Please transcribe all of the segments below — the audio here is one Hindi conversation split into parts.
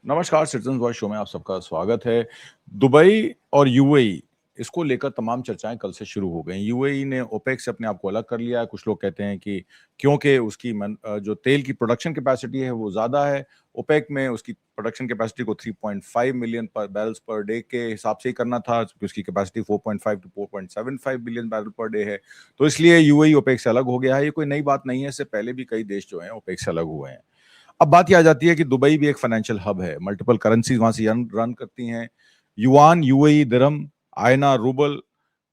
नमस्कार, सिटीजन वॉइस शो में आप सबका स्वागत है। दुबई और यूएई इसको लेकर तमाम चर्चाएं कल से शुरू हो गई। यूएई ने ओपेक से अपने आप को अलग कर लिया है। कुछ लोग कहते हैं कि क्योंकि उसकी जो तेल की प्रोडक्शन कैपेसिटी है वो ज़्यादा है, ओपेक में उसकी प्रोडक्शन कैपेसिटी को 3.5 मिलियन पर बैरल्स पर डे के हिसाब से ही करना था, क्योंकि उसकी capacity 4.5 to 4.75 billion barrel per day है। तो इसलिए यूएई ओपेक से अलग हो गया है। ये कोई नई बात नहीं है, इससे पहले भी कई देश जो हैं ओपेक से अलग हुए हैं। अब बात यह आ जाती है कि दुबई भी एक फाइनेंशियल हब है, मल्टीपल करेंसीज वहां से रन करती हैं, युआन, यूएई दिरहम, आयना, rouble,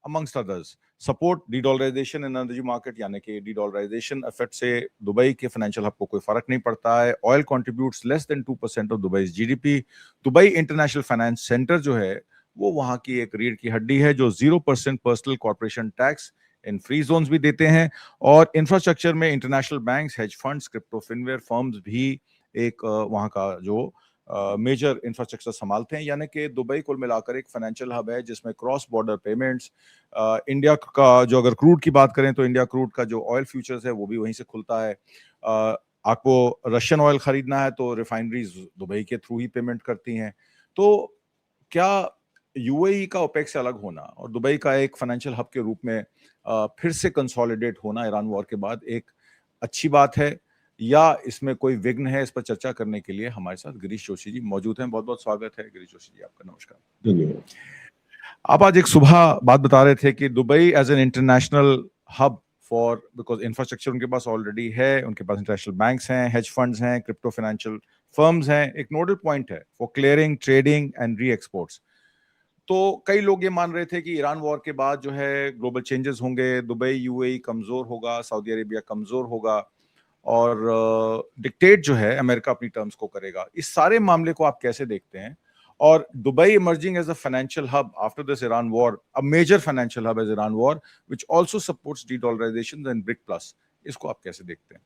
amongst others. Support de dollarisation in energy market, यानी कि डी डॉलराइजेशन इफेक्ट से दुबई के फाइनेंशियल हब को कोई फर्क नहीं पड़ता है। Oil contributes less than 2% of Dubai GDP. Dubai international finance centre जो है वो वहां की एक रीढ़ की हड्डी है, जो 0% personal corporation tax in free zones भी देते हैं। और इंफ्रास्ट्रक्चर में international banks, hedge funds, crypto finware firms भी एक वहां का जो मेजर इंफ्रास्ट्रक्चर संभालते हैं। यानी कि दुबई कुल मिलाकर एक फाइनेंशियल हब है जिसमें क्रॉस बॉर्डर पेमेंट्स, इंडिया का जो अगर क्रूड की बात करें तो इंडिया क्रूड का जो ऑयल फ्यूचर्स है वो भी वहीं से खुलता है। आपको रशियन ऑयल खरीदना है तो रिफाइनरीज दुबई के थ्रू ही पेमेंट करती हैं। तो क्या यूएई का ओपेक से अलग होना और दुबई का एक फाइनेंशियल हब के रूप में फिर से कंसोलिडेट होना ईरान वॉर के बाद एक अच्छी बात है, या इसमें कोई विघ्न है? इस पर चर्चा करने के लिए हमारे साथ गिरीश जोशी जी मौजूद हैं। बहुत बहुत स्वागत है गिरीश जोशी जी, आपका। नमस्कार। धन्यवाद। आप आज एक सुबह बात बता रहे थे कि Dubai as an international hub for, because infrastructure उनके पास ऑलरेडी है, उनके पास इंटरनेशनल बैंक्स हैं, हेज फंड्स हैं, क्रिप्टो फाइनेंशियल फर्म्स हैं, एक नोडल पॉइंट है for clearing, trading and re exports. तो कई लोग ये मान रहे थे कि ईरान वॉर के बाद जो है ग्लोबल चेंजेस होंगे, दुबई यूएई कमजोर होगा, सऊदी अरेबिया कमजोर होगा और डिक्टेट जो है अमेरिका अपनी टर्म्स को करेगा। इस सारे मामले को आप कैसे देखते हैं? और Dubai emerging as a financial hub after this Iran war, a major financial hub as Iran war which also supports dedollarisation and BRIC plus, इसको आप कैसे देखते हैं?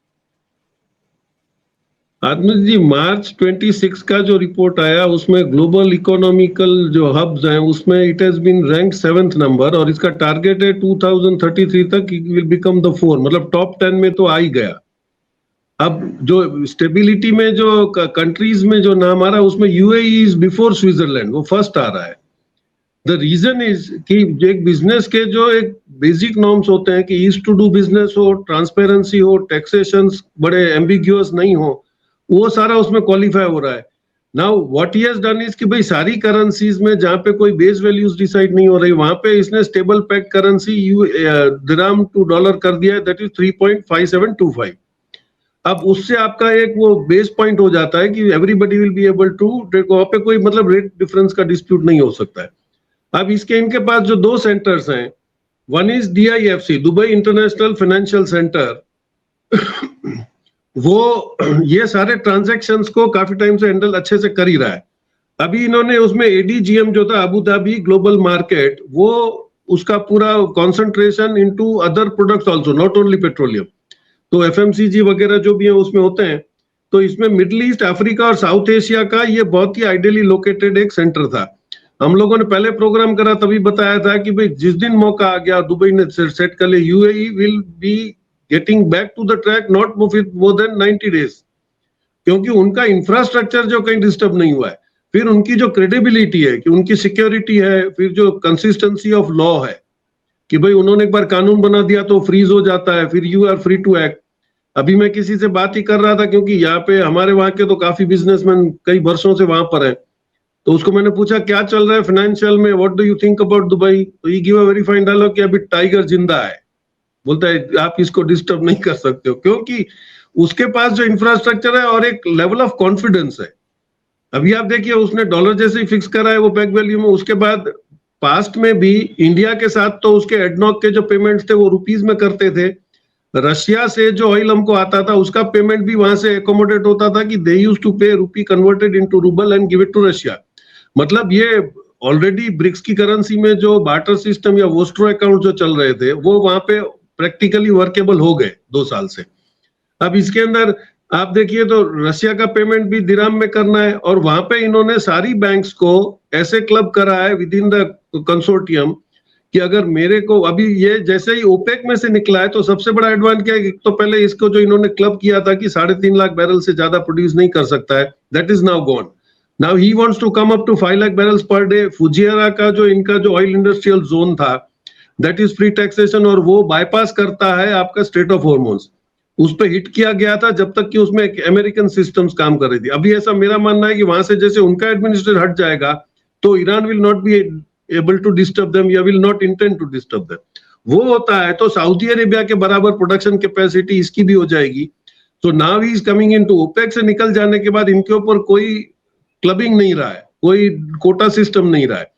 आत्मज जी, मार्च 26 का जो रिपोर्ट आया उसमें ग्लोबल इकोनॉमिकल जो हब्स हैं उसमें it has been ranked 7th number और इसका टारगेट है 2033 तक इट विल बिकम द 4, मतलब टॉप 10 में तो आ ही गया। अब जो स्टेबिलिटी में जो कंट्रीज में जो नाम आ रहा है उसमें यूएई इज बिफोर स्विट्जरलैंड, वो फर्स्ट आ रहा है। द रीजन इज कि जो एक बिजनेस के जो एक बेसिक नॉर्म्स होते हैं कि ईज टू डू बिजनेस हो, ट्रांसपेरेंसी हो, टैक्सेशन बड़े एम्बिग्यूअस नहीं हो, वो सारा उसमें क्वालिफाई हो रहा है। Now what he has done is कि भाई सारी करेंसीज में जहां पे कोई बेस वैल्यूज डिसाइड नहीं हो रही वहां पे इसने stable peg currency dirham to dollar कर दिया है, दैट इज 3.5725। अब उससे आपका एक वो बेस पॉइंट हो जाता है कि everybody will be able to, वहां पे कोई मतलब रेट डिफरेंस का डिस्प्यूट नहीं हो सकता है। अब इसके इनके पास जो दो सेंटर्स हैं, one is DIFC, Dubai international financial centre, वो ये सारे ट्रांजैक्शंस को काफी टाइम से हैंडल अच्छे से कर ही रहा है। अभी इन्होंने उसमें ADGM जो था अबू धाबी ग्लोबल मार्केट, वो उसका पूरा concentration into other products also, not only petroleum, तो FMCG वगैरह जो भी है उसमें होते हैं। तो इसमें मिडिल ईस्ट, अफ्रीका और साउथ एशिया का ये बहुत ही आइडियली लोकेटेड एक सेंटर था। हम लोगों ने पहले प्रोग्राम करा तभी बताया था कि भाई जिस दिन मौका आ गया दुबई ने सेट कर लिया, UAE will be getting back to the track not more than 90 days, क्योंकि उनका इंफ्रास्ट्रक्चर जो कहीं डिस्टर्ब नहीं हुआ है, फिर उनकी जो क्रेडिबिलिटी है कि उनकी सिक्योरिटी है, फिर जो कंसिस्टेंसी ऑफ लॉ है कि भाई उन्होंने एक बार कानून बना दिया तो फ्रीज हो जाता है, फिर you are free to act. अभी मैं किसी से बात ही कर रहा था क्योंकि यहाँ पे हमारे वहां के तो काफी बिजनेसमैन कई वर्षों से वहां पर है, तो उसको मैंने पूछा क्या चल रहा है फाइनेंशियल में, what do you think about Dubai, तो he give a very fine dialogue कि अभी टाइगर जिंदा है। बोलता है आप इसको डिस्टर्ब नहीं कर सकते हो, क्योंकि उसके पास जो इंफ्रास्ट्रक्चर है और एक लेवल ऑफ कॉन्फिडेंस है। अभी आप देखिए उसने डॉलर जैसे ही फिक्स करा है वो पैक वैल्यू में, उसके बाद पास्ट में भी इंडिया के साथ तो उसके एडनॉक के जो पेमेंट्स थे वो रुपीज में करते थे, रशिया से जो ऑयल हमको आता था उसका पेमेंट भी वहां से एकोमोडेट होता था कि they used to pay rupee converted into rouble and give it to Russia. मतलब ये ऑलरेडी ब्रिक्स की करेंसी में जो बार्टर सिस्टम या वोस्ट्रो अकाउंट जो चल रहे थे वो वहां पे प्रैक्टिकली वर्केबल हो गए 2 साल से। अब इसके अंदर आप देखिए तो रशिया का पेमेंट भी दिरहम में करना है और वहां पे इन्होंने सारी बैंक्स को ऐसे क्लब करा है विद इन द कंसोर्टियम कि अगर मेरे को अभी ये जैसे ही ओपेक में से निकला है तो सबसे बड़ा एडवांस क्या है, तो पहले इसको जो इन्होंने क्लब किया था कि 3.5 लाख बैरल से ज्यादा प्रोड्यूस नहीं कर सकता है, that is now gone. Now he wants to come up to 5 lakh barrels per day. Fujairah का जो इनका जो ऑयल इंडस्ट्रियल जोन था, दैट इज फ्री टैक्सेशन, और वो बाईपास करता है आपका स्ट्रेट ऑफ हॉर्मोन्स। उस पे हिट किया गया था जब तक कि उसमें अमेरिकन सिस्टम्स काम कर रही थी। अभी ऐसा मेरा मानना है कि वहां से जैसे उनका एडमिनिस्ट्रेशन हट जाएगा तो Iran will not be able to disturb them या will not intend to disturb them. वो होता है तो सऊदी अरेबिया के बराबर प्रोडक्शन कैपेसिटी इसकी भी हो जाएगी। तो now he is coming into OPEC से निकल जाने के बाद इनके ऊपर कोई क्लबिंग नहीं रहा है, कोई कोटा सिस्टम नहीं रहा है,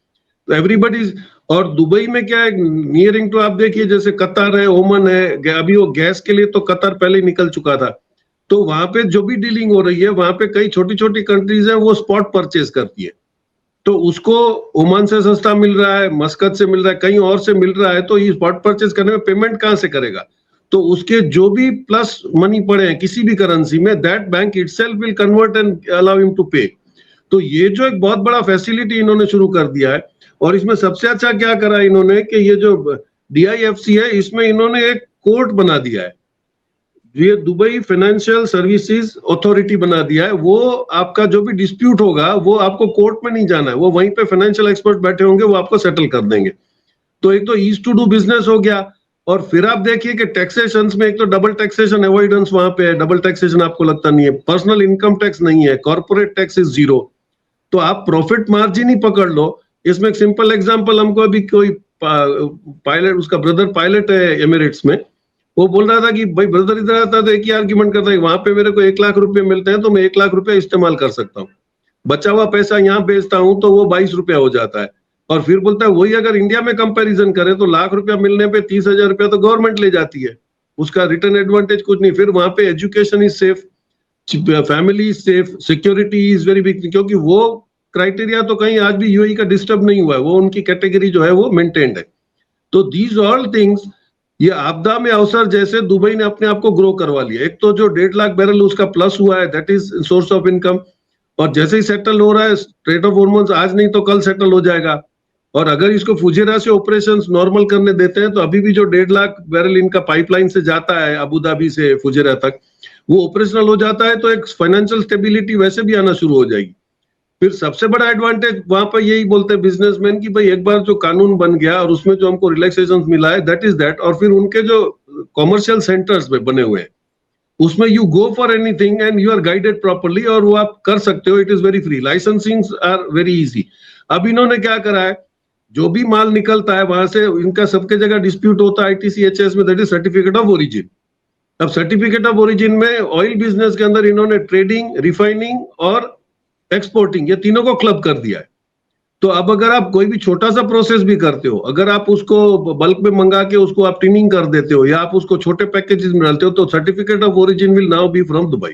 तो एवरीबडी। और दुबई में क्या है, नियरिंग टू आप देखिए जैसे कतर है, ओमन है, अभी वो गैस के लिए तो कतर पहले ही निकल चुका था। तो वहां पे जो भी डीलिंग हो रही है वहां पे कई छोटी छोटी कंट्रीज है वो स्पॉट परचेज करती है, तो उसको ओमान से सस्ता मिल रहा है, मस्कत से मिल रहा है, कहीं और से मिल रहा है, तो ये स्पॉट परचेज करने में पेमेंट कहां से करेगा? तो उसके जो भी प्लस मनी पड़े हैं किसी भी करेंसी में, that bank itself will convert and allow him to pay. तो ये जो एक बहुत बड़ा फैसिलिटी इन्होंने शुरू कर दिया है। और इसमें सबसे अच्छा क्या करा इन्होंने कि ये जो DIFC है इसमें इन्होंने एक कोर्ट बना दिया है, ये दुबई फाइनेंशियल सर्विसेज अथॉरिटी बना दिया है। वो आपका जो भी डिस्प्यूट होगा वो आपको कोर्ट में नहीं जाना है, वो वहीं पे फाइनेंशियल एक्सपर्ट बैठे होंगे, वो आपको सेटल कर देंगे। तो एक तो ईज टू डू बिजनेस हो गया। और फिर आप देखिए कि टैक्सेशन में एक तो डबल टैक्सेशन अवॉइडेंस वहां पे है, डबल टैक्सेशन आपको लगता नहीं है, पर्सनल इनकम टैक्स नहीं है, कॉर्पोरेट टैक्स इज 0। तो आप प्रॉफिट मार्जिन ही पकड़ लो। इसमें एक सिंपल एग्जांपल, हमको अभी कोई पायलट, उसका ब्रदर पायलट है एमिरेट्स में, वो बोल रहा था कि भाई ब्रदर इधर आता तो एक ही आर्ग्यूमेंट करता है, वहां पे मेरे को 1 लाख रुपए मिलते हैं तो मैं 1 लाख रुपए इस्तेमाल कर सकता हूँ, बचा हुआ पैसा यहाँ बेचता हूँ तो वो 22 रुपया हो जाता है। और फिर बोलता है वही अगर इंडिया में कंपैरिजन करें तो 1 लाख रुपया मिलने पे 30,000 रुपया तो गवर्नमेंट ले जाती है, उसका रिटर्न एडवांटेज कुछ नहीं। फिर वहां पे education is safe, family is safe, security is very big, क्योंकि वो क्राइटेरिया तो कहीं आज भी यूएई का डिस्टर्ब नहीं हुआ है, वो उनकी कैटेगरी जो है वो मेंटेन्ड है। तो दीज ऑल थिंग्स, ये आपदा में अवसर जैसे दुबई ने अपने आप को ग्रो करवा लिया। एक तो जो 1.5 लाख बैरल उसका प्लस हुआ है, that is source of income, और जैसे ही सेटल हो रहा है स्ट्रेट ऑफ हॉर्मोन्स, आज नहीं तो कल सेटल हो जाएगा। और अगर इसको फुजेरा से ऑपरेशंस नॉर्मल करने देते हैं तो अभी भी जो 1.5 लाख बैरल इनका पाइपलाइन से जाता है अबू धाबी से फुजेरा तक, वो ऑपरेशनल हो जाता है तो एक फाइनेंशियल स्टेबिलिटी वैसे भी आना शुरू हो जाएगी। फिर सबसे बड़ा एडवांटेज वहां पर यही बोलते हैं बिजनेसमैन की भाई एक बार जो कानून बन गया और उसमें जो हमको रिलैक्सेशन मिला है दैट इज दैट। और फिर उनके जो कॉमर्शियल सेंटर्स में बने हुए हैं उसमें you go for anything and you are guided properly और वो आप कर सकते हो, it is very free, licensing are very easy. अब इन्होंने क्या करा है, जो भी माल निकलता है वहां से इनका सबके जगह डिस्प्यूट होता है ITCHS में, that is certificate of origin. अब सर्टिफिकेट ऑफ ओरिजिन में ऑयल बिजनेस के अंदर इन्होंने ट्रेडिंग, रिफाइनिंग और एक्सपोर्टिंग, ये तीनों को क्लब कर दिया है। तो अब अगर आप कोई भी छोटा सा प्रोसेस भी करते हो, अगर आप उसको बल्क में मंगा के उसको आप टिनिंग कर देते हो या आप उसको छोटे पैकेजेस में डालते हो तो certificate of origin will now be from Dubai.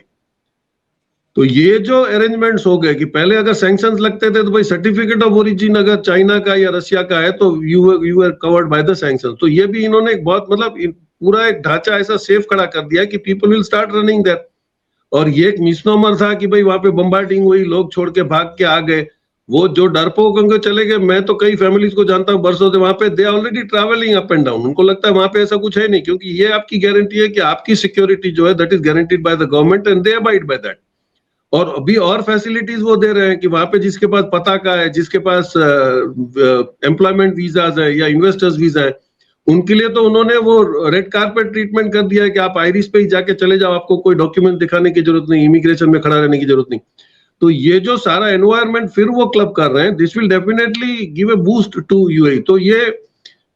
तो ये जो अरेंजमेंट्स हो गए कि पहले अगर सैंक्शंस लगते थे तो भाई सर्टिफिकेट ऑफ ओरिजिन अगर चाइना का या रशिया का है तो you are covered by the sanctions. तो ये भी इन्होंने एक बहुत मतलब पूरा एक ढांचा ऐसा सेफ खड़ा कर दिया कि people will start running that. और ये एक मिसनोमर था कि भाई वहां पे बम्बार्डिंग हुई, लोग छोड़ के भाग के आ गए, वो जो डरपोक होंगे चले गए। मैं तो कई फैमिलीज को जानता हूँ बरसों से वहां पे, they already travelling up and down, उनको लगता है वहां पे ऐसा कुछ है नहीं, क्योंकि ये आपकी गारंटी है कि आपकी सिक्योरिटी जो है that is guaranteed by the government and they abide by that. और अभी और फैसिलिटीज वो दे रहे हैं कि वहां पे जिसके पास पता का है, जिसके पास एम्प्लॉयमेंट वीजाज है या इन्वेस्टर्स वीजा है, उनके लिए तो उन्होंने वो रेड कारपेट ट्रीटमेंट कर दिया है कि आप आइरिस पे ही जाके चले जाओ, आपको कोई डॉक्यूमेंट दिखाने की जरूरत नहीं, इमिग्रेशन में खड़ा रहने की जरूरत नहीं। तो ये जो सारा एनवायरनमेंट फिर वो क्लब कर रहे हैं, this will definitely give a boost to UAE. तो ये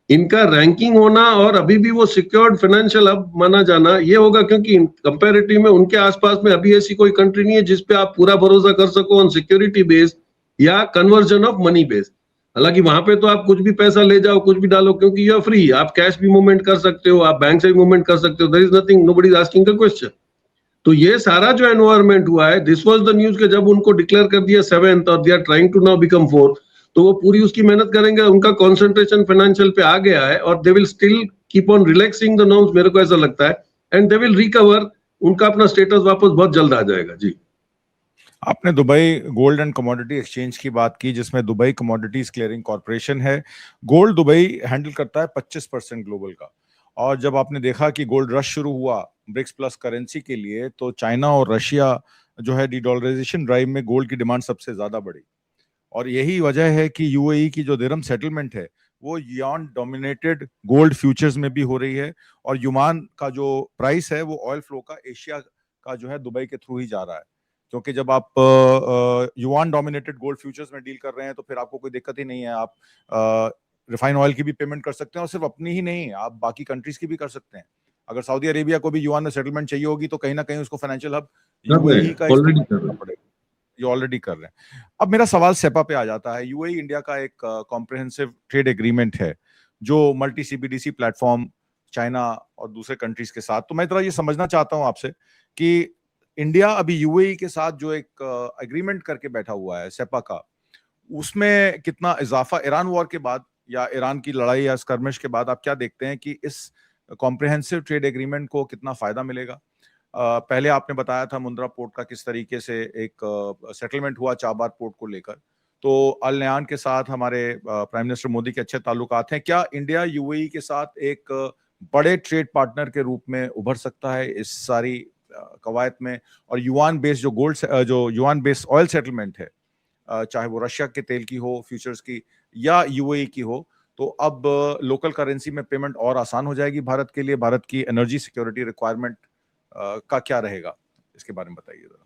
इनका रैंकिंग होना और अभी भी वो सिक्योर्ड फाइनेंशियल हब माना जाना ये होगा, क्योंकि कंपैरेटिव में उनके आसपास में अभी ऐसी कोई कंट्री नहीं है जिसपे आप पूरा भरोसा कर सको ऑन सिक्योरिटी बेस्ड या कन्वर्जन ऑफ मनी बेस्ड। हालांकि वहां पे तो आप कुछ भी पैसा ले जाओ, कुछ भी डालो, क्योंकि यू आर फ्री, आप कैश भी मूवमेंट कर सकते हो, आप बैंक से भी मूवमेंट कर सकते हो, there is nothing, nobody is asking a question. तो ये सारा जो एनवायरनमेंट हुआ है, दिस वाज द न्यूज के जब उनको डिक्लेयर कर दिया 7th और they are trying to now become 4th, तो वो पूरी उसकी मेहनत करेंगे, उनका कंसंट्रेशन फाइनेंशियल पे आ गया है और they will still keep on relaxing the norms, मेरे को ऐसा लगता है, एंड दे विल रिकवर, उनका अपना स्टेटस वापस बहुत जल्द आ जाएगा। जी, आपने Dubai gold and commodity exchange की बात की, जिसमें दुबई कमोडिटीज क्लियरिंग कॉर्पोरेशन है। गोल्ड दुबई हैंडल करता है 25% ग्लोबल का। और जब आपने देखा कि गोल्ड रश शुरू हुआ ब्रिक्स प्लस करेंसी के लिए, तो चाइना और रशिया जो है डीडॉलराइजेशन ड्राइव में गोल्ड की डिमांड सबसे ज्यादा बढ़ी, और यही वजह है कि यूएई की जो दिरहम सेटलमेंट है वो युआन डोमिनेटेड गोल्ड फ्यूचर्स में भी हो रही है, और युआन का जो प्राइस है वो ऑयल फ्लो का एशिया का जो है दुबई के थ्रू ही जा रहा है, क्योंकि जब आप युआन डोमिनेटेड गोल्ड फ्यूचर्स में डील कर रहे हैं तो फिर आपको कोई दिक्कत ही नहीं है, आप रिफाइन ऑयल की भी पेमेंट कर सकते हैं, और सिर्फ अपनी ही नहीं, आप बाकी कंट्रीज की भी कर सकते हैं। अगर सऊदी अरेबिया को भी युआन में सेटलमेंट चाहिए होगी तो कहीं ना कहीं उसको फाइनेंशियल हब यूएई का ऑलरेडी इस्तेमाल करना पड़ेगा, ये ऑलरेडी कर रहे हैं। अब मेरा सवाल सेपा पे आ जाता है। यूएई इंडिया का एक कॉम्प्रिहेंसिव ट्रेड एग्रीमेंट है जो मल्टी सीबीडीसी प्लेटफॉर्म चाइना और दूसरे कंट्रीज के साथ, तो मैं तरह ये समझना चाहता हूं आपसे कि इंडिया अभी यूएई के साथ जो एक एग्रीमेंट करके बैठा हुआ है सेपा का, उसमें कितना इजाफा ईरान वॉर के बाद या ईरान की लड़ाई या स्कर्मिश के बाद आप क्या देखते हैं कि इस कॉम्प्रिहेंसिव ट्रेड एग्रीमेंट को कितना फायदा मिलेगा? पहले आपने बताया था मुंद्रा पोर्ट का किस तरीके से एक सेटलमेंट हुआ चाबार पोर्ट को लेकर, तो अल नयान के साथ हमारे प्राइम मिनिस्टर मोदी के अच्छे ताल्लुकात हैं। क्या इंडिया यूएई के साथ एक बड़े ट्रेड पार्टनर के रूप में उभर सकता है इस सारी कवायद में? और युआन बेस्ड जो युआन बेस्ड ऑयल सेटलमेंट है, चाहे वो रशिया के तेल की हो फ्यूचर्स की या यूएई की हो, तो अब लोकल करेंसी में पेमेंट और आसान हो जाएगी भारत के लिए। भारत की एनर्जी सिक्योरिटी रिक्वायरमेंट का क्या रहेगा, इसके बारे में बताइए जरा।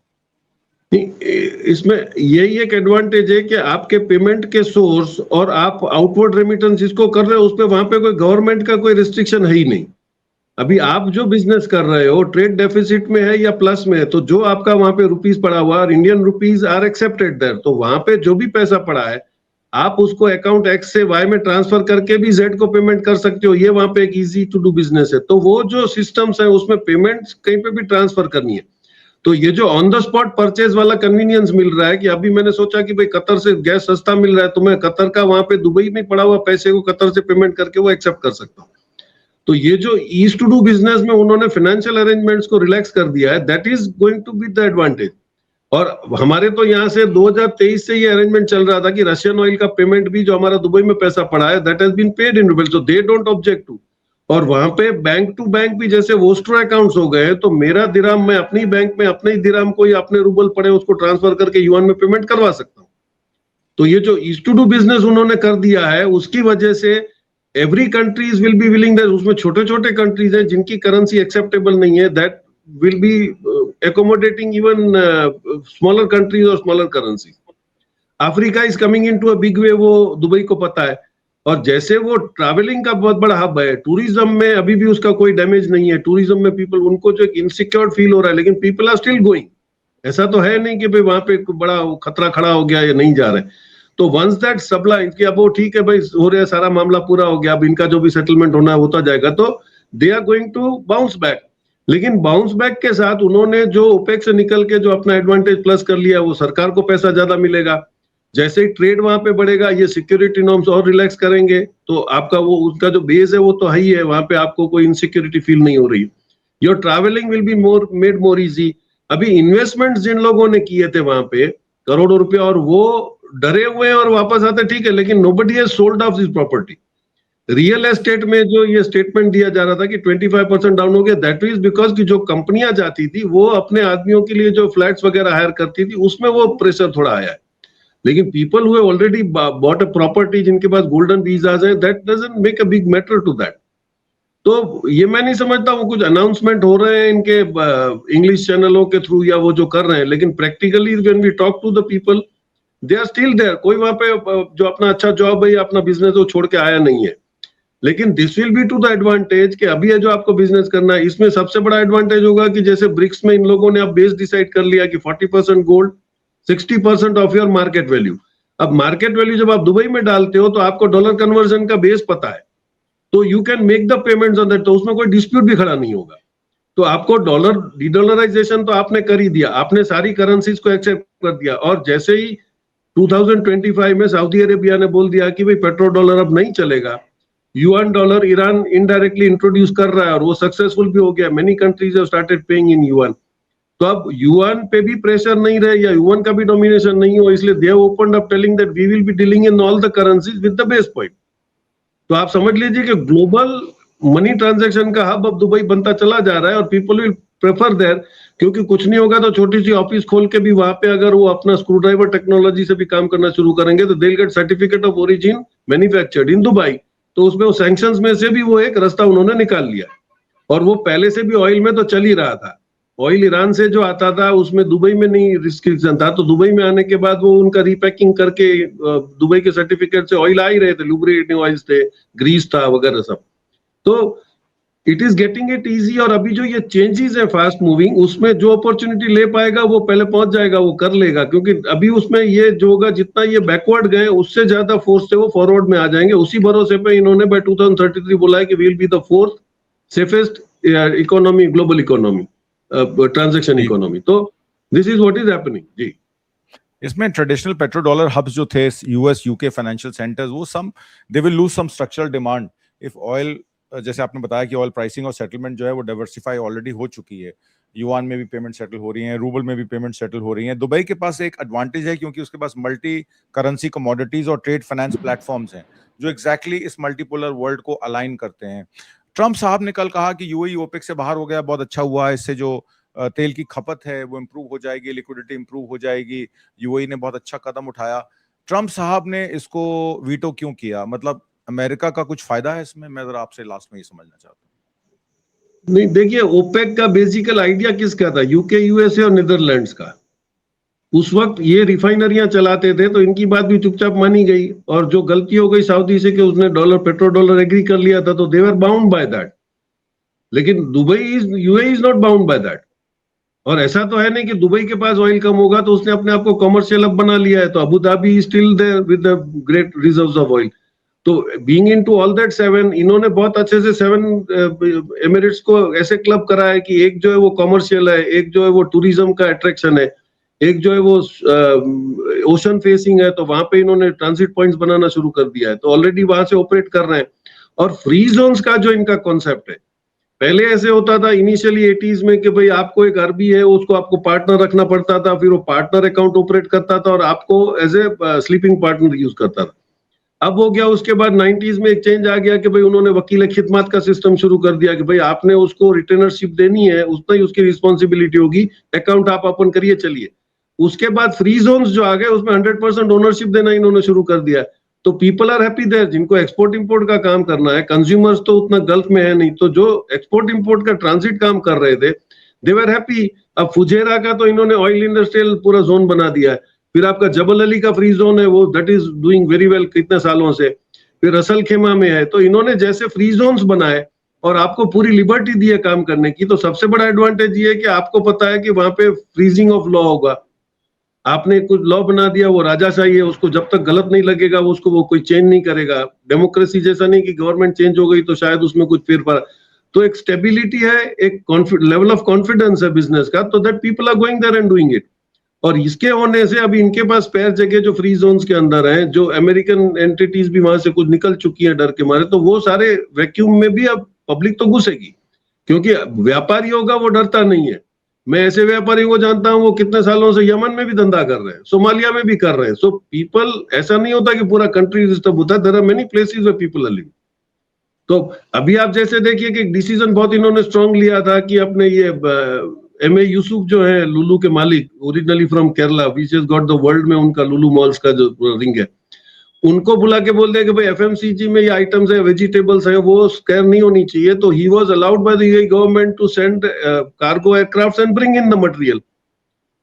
इसमें यही एक एडवांटेज है कि आपके पेमेंट के सोर्स और आप आउटवर्ड रेमिटेंस जिसको कर रहे हो उस पे वहां पे कोई गवर्नमेंट का कोई रिस्ट्रिक्शन है ही नहीं। अभी आप जो बिजनेस कर रहे हो ट्रेड डेफिसिट में है या प्लस में है, तो जो आपका वहां पे रुपीस पड़ा हुआ और Indian rupees are accepted there, तो वहां पे जो भी पैसा पड़ा है आप उसको अकाउंट एक्स से वाई में ट्रांसफर करके भी जेड को पेमेंट कर सकते हो। ये वहां पे एक इजी टू डू बिजनेस है। तो वो जो सिस्टम्स है उसमें पेमेंट कहीं पे भी ट्रांसफर करनी है, तो ये जो ऑन द स्पॉट परचेज वाला कन्वीनियंस मिल रहा है कि अभी मैंने सोचा कि भाई कतर से गैस सस्ता मिल रहा है तो मैं कतर का वहां पे दुबई में पड़ा हुआ पैसे को कतर से पेमेंट करके वो एक्सेप्ट कर सकता हूँ। तो ये जो ईज टू डू बिजनेस में उन्होंने फाइनेंशियल अरेंजमेंट्स को रिलैक्स कर दिया है, that is going to be the advantage. और हमारे तो यहाँ से 2023 से ये अरेंजमेंट चल रहा था कि रशियन ऑयल का पेमेंट भी जो हमारा दुबई में पैसा पड़ा है that has been paid in rouble, so they don't object to. और वहां पे बैंक टू बैंक भी जैसे वोस्ट्रो अकाउंट्स हो गए, तो मेरा दिराम मैं अपनी बैंक में अपने ही दिराम कोई अपने रूबल पड़े उसको ट्रांसफर करके युआन में पेमेंट करवा सकता हूँ। तो ये जो ईज टू डू बिजनेस उन्होंने कर दिया है उसकी वजह से every countries will be willing that, उसमें छोटे छोटे कंट्रीज हैं जिनकी करेंसी एक्सेप्टेबल नहीं है, that will be accommodating even smaller countries or smaller currencies. Africa is coming into a big way, वो दुबई को पता है। और जैसे वो ट्रैवलिंग का बहुत बड़ा हब है, टूरिज्म में अभी भी उसका कोई डैमेज नहीं है। टूरिज्म में पीपल उनको जो इनसिक्योर फील हो रहा है, लेकिन पीपल आर स्टिल गोइंग। ऐसा तो है नहीं कि भाई वहां पे बड़ा खतरा खड़ा हो गया या नहीं जा रहे। तो वंस दैट सप्लाई कि अब वो ठीक है भाई हो रहा है, सारा मामला पूरा हो गया, अब इनका जो भी सेटलमेंट होना है होता जाएगा, तो they are going to bounce back. लेकिन बाउंस बैक के साथ उन्होंने जो ओपेक से निकल के जो अपना एडवांटेज प्लस कर लिया, वो सरकार को पैसा ज्यादा मिलेगा। जैसे ही ट्रेड वहां पे बढ़ेगा, ये सिक्योरिटी नॉर्म्स और रिलैक्स करेंगे, तो आपका वो उनका जो बेस है वो तो है ही है, वहां पे आपको कोई इनसिक्योरिटी फील नहीं हो रही। Your travelling will be made more easy. अभी इन्वेस्टमेंट जिन लोगों ने किए थे वहां पे करोड़ों रुपए, और वो डरे हुए हैं और वापस आते, ठीक है, लेकिन nobody has sold off this property. Real estate में जो ये स्टेटमेंट दिया जा रहा था कि 25% डाउन हो गया, दैट इज बिकॉज की जो कंपनियां जाती थी वो अपने आदमियों के लिए जो फ्लैट्स वगैरह हायर करती थी उसमें वो प्रेशर थोड़ा आया है। लेकिन people who have already bought a property, जिनके पास गोल्डन वीजाज हैं, that doesn't make a big matter to that. तो ये मैं नहीं समझता वो कुछ अनाउंसमेंट हो रहे हैं इनके इंग्लिश चैनलों के थ्रू या वो जो कर रहे हैं, लेकिन practically when we talk to the people they are still there. कोई वहां पे जो अपना अच्छा जॉब है या अपना बिजनेस वो छोड़ के आया नहीं है। लेकिन this will be to the advantage कि अभी है जो आपको बिजनेस करना है, इसमें सबसे बड़ा एडवांटेज होगा कि जैसे ब्रिक्स में इन लोगों ने अब बेस डिसाइड कर लिया कि 40% gold, 60% of your market value. अब मार्केट वैल्यू जब आप दुबई में डालते हो तो आपको डॉलर कन्वर्जन का बेस पता है, तो you can make the payments on that, तो उसमें कोई डिस्प्यूट भी खड़ा नहीं होगा। तो आपको डॉलर डीडॉलराइजेशन तो आपने कर ही दिया, आपने सारी करेंसीज को एक्सेप्ट कर दिया। और जैसे ही 2025 में सऊदी अरेबिया ने बोल दिया कि भाई पेट्रो डॉलर अब नहीं चलेगा, yuan dollar Iran indirectly introduce कर रहा है और वो सक्सेसफुल भी हो गया, many countries have started paying in yuan. तो अब युआन पे भी प्रेशर नहीं रहे या युआन का भी डोमिनेशन नहीं हो, इसलिए they have opened up telling that we will be dealing in all the currencies with the base point. तो आप समझ लीजिए कि ग्लोबल मनी ट्रांजैक्शन का हब अब दुबई बनता चला जा रहा है और पीपल विल प्रेफर देयर क्योंकि कुछ नहीं होगा तो छोटी सी ऑफिस खोल के भी वहां पे अगर वो अपना स्क्रू ड्राइवर टेक्नोलॉजी से भी काम करना शुरू करेंगे तो they get certificate of origin manufactured in Dubai. तो उसमें वो सैंक्शंस में से भी वो एक रास्ता उन्होंने निकाल लिया, और वो पहले से भी ऑयल में तो चल ही रहा था। ऑयल ईरान से जो आता था उसमें दुबई में नहीं रिस्ट्रिक्शन था, तो दुबई में आने के बाद वो उनका रीपैकिंग करके दुबई के सर्टिफिकेट से ऑयल आ ही रहे थे, लुब्रिकेटिंग ऑयल्स थे, ग्रीस था वगैरह सब। तो it is getting it easy. और अभी जो ये चेंजेस है फास्ट मूविंग, उसमें जो अपॉर्चुनिटी ले पाएगा वो पहले पहुंच जाएगा, वो कर लेगा। क्योंकि अभी उसमें ये जो होगा, जितना ये बैकवर्ड गए उससे ज्यादा फोर्स से वो फॉरवर्ड में आ जाएंगे। उसी भरोसे पे इन्होंने बाय 2033 बोला है कि we'll be the fourth safest economy, global economy, transaction economy. तो this is what is happening जी। इसमें ट्रेडिशनल पेट्रो डॉलर हब्स जो थे, यूएस यूके फाइनेंशियल सेंटर्स, वो some they will lose some structural demand if oil, जैसे आपने बताया कि ऑयल प्राइसिंग और सेटलमेंट जो है वो डाइवर्सिफाई ऑलरेडी हो चुकी है। युआन में भी पेमेंट सेटल हो रही है, रूबल में भी पेमेंट सेटल हो रही है। दुबई के पास एक एडवांटेज है क्योंकि उसके पास मल्टी करेंसी कमोडिटीज और ट्रेड फाइनेंस प्लेटफॉर्म्स हैं जो एग्जैक्टली इस मल्टीपोलर वर्ल्ड को अलाइन करते हैं। ट्रंप साहब ने कल कहा कि यूएई ओपेक से बाहर हो गया, बहुत अच्छा हुआ है, इससे जो तेल की खपत है वो इम्प्रूव हो जाएगी, लिक्विडिटी इम्प्रूव हो जाएगी। यूएई ने बहुत अच्छा कदम उठाया। ट्रंप साहब ने इसको वीटो क्यों किया? मतलब अमेरिका का कुछ फायदा है इसमें? मैं जरा आपसे लास्ट में ये समझना चाहता हूँ। नहीं, देखिए, ओपेक का बेसिकल आइडिया किसका था? यूके, यूएसए और नीदरलैंड्स का। उस वक्त ये रिफाइनरियां चलाते थे तो इनकी बात भी चुपचाप मानी गई, और जो गलती हो गई सऊदी से कि उसने डॉलर, पेट्रो डॉलर एग्री कर लिया था, तो दे वर बाउंड बाय दैट। लेकिन Dubai is, UAE is not bound by that. और ऐसा तो है नहीं कि दुबई के पास ऑयल कम होगा तो उसने अपने आप को कमर्शियल अब बना लिया है। तो Abu Dhabi is still there with the great reserves of oil. तो being into all that seven, इन्होंने बहुत अच्छे से सेवन एमिरेट्स को ऐसे क्लब करा है कि एक जो है वो कमर्शियल है, एक जो है वो टूरिज्म का अट्रैक्शन है, एक जो है वो ओशन फेसिंग है। तो वहां पे इन्होंने ट्रांजिट पॉइंट्स बनाना शुरू कर दिया है, तो ऑलरेडी वहां से ऑपरेट कर रहे हैं। और फ्री जोन्स का जो इनका कॉन्सेप्ट है, पहले ऐसे होता था इनिशियली 80s में कि भाई आपको एक अरबी है, उसको आपको पार्टनर रखना पड़ता था, फिर वो पार्टनर अकाउंट ऑपरेट करता था और आपको as a sleeping partner use करता था। अब हो गया, उसके बाद 90s में एक चेंज आ गया कि भाई उन्होंने वकील खिदमत का सिस्टम शुरू कर दिया कि भाई आपने उसको रिटेनरशिप देनी है, उतना ही उसकी रिस्पॉन्सिबिलिटी होगी, अकाउंट आप ओपन करिए चलिए। उसके बाद फ्री जोन्स जो आ गए उसमें 100% ओनरशिप देना इन्होंने शुरू कर दिया। तो पीपल आर हैप्पी देयर, जिनको एक्सपोर्ट इंपोर्ट का काम करना है, कंज्यूमर्स तो उतना गल्फ में है नहीं, तो जो एक्सपोर्ट इंपोर्ट का ट्रांजिट काम कर रहे थे दे वर हैप्पी। अब फुजेरा का तो इन्होंने ऑयल इंडस्ट्रियल पूरा जोन बना दिया है। फिर आपका जबल अली का फ्री जोन है, वो that is doing very well कितने सालों से। फिर रसल खेमा में है। तो इन्होंने जैसे फ्री जोन्स बनाए और आपको पूरी लिबर्टी दी है काम करने की, तो सबसे बड़ा एडवांटेज ये है कि आपको पता है कि वहां पे फ्रीजिंग ऑफ लॉ होगा। आपने कुछ लॉ बना दिया, वो राजाशाही है, उसको जब तक गलत नहीं लगेगा वो उसको वो कोई चेंज नहीं करेगा। डेमोक्रेसी जैसा नहीं कि गवर्नमेंट चेंज हो गई तो शायद उसमें कुछ फेरफार। तो एक स्टेबिलिटी है, एक लेवल ऑफ कॉन्फिडेंस है बिजनेस का, तो that people are going there and doing it. और इसके होने से अभी इनके पास स्पेयर जगह जो फ्री जोन्स के अंदर है, जो अमेरिकन एंटिटीज भी वहां से कुछ निकल चुकी है डर के मारे, तो वो सारे वैक्यूम में भी अब पब्लिक तो घुसेगी, क्योंकि व्यापारी होगा वो डरता नहीं है। मैं ऐसे व्यापारी को जानता हूं, वो कितने सालों से यमन में भी धंधा कर रहे हैं, सोमालिया में भी कर रहे हैं। सो पीपल, ऐसा नहीं होता कि पूरा कंट्री डिस्टर्ब होता है, there are many places where people are living. तो अभी आप जैसे देखिए कि एक डिसीजन बहुत इन्होंने स्ट्रांग लिया था कि अपने ये एमए यूसुफ जो है, लुलु के मालिक, originally from Kerala, which is got the world में उनका लुलु मॉल्स का जो रिंग है, उनको बुला के बोल दिया कि भाई एफएमसीजी में ये आइटम्स है, वेजिटेबल्स है, वो स्कैर नहीं होनी चाहिए। तो he was allowed by the UAE government to send cargo aircraft and bring in the material.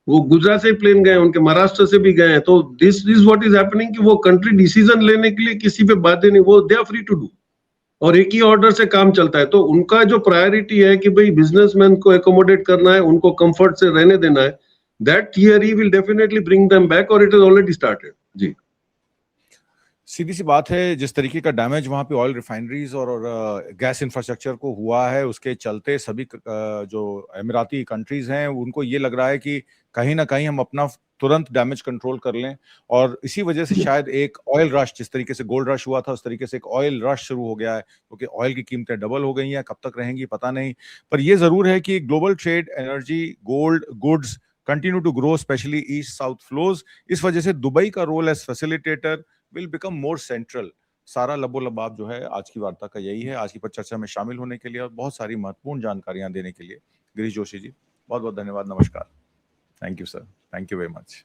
वो गुजरात से प्लेन गए, उनके महाराष्ट्र से भी गए। तो this is what is happening कि वो कंट्री डिसीजन लेने के लिए किसी पे बाध्य नहीं, वो they are free to do, और एक ही ऑर्डर से काम चलता है। तो उनका जो प्रायोरिटी है कि भाई बिजनेसमैन को एकोमोडेट करना है, उनको कंफर्ट से रहने देना है, that theory will definitely bring them back, और इट इज ऑलरेडी स्टार्टेड जी। सीधी सी बात है, जिस तरीके का डैमेज वहाँ पे ऑयल रिफाइनरीज और गैस इंफ्रास्ट्रक्चर को हुआ है, उसके चलते सभी जो अमीराती कंट्रीज हैं उनको ये लग रहा है कि कहीं ना कहीं हम अपना तुरंत डैमेज कंट्रोल कर लें। और इसी वजह से शायद एक ऑयल रश, जिस तरीके से गोल्ड रश हुआ था उस तरीके से एक ऑयल रश शुरू हो गया है, क्योंकि ऑयल की कीमतें डबल हो गई हैं। कब तक रहेंगी पता नहीं, पर यह जरूर है कि global trade, energy, gold, goods continue to grow, especially east south flows. इस वजह से दुबई का role as facilitator will become more central. सारा लबोलबाब जो है आज की वार्ता का यही है। आज की चर्चा में शामिल होने के लिए और बहुत सारी महत्वपूर्ण जानकारियां देने के लिए गिरीश जोशी जी, बहुत बहुत धन्यवाद, नमस्कार। Thank you sir, thank you very much.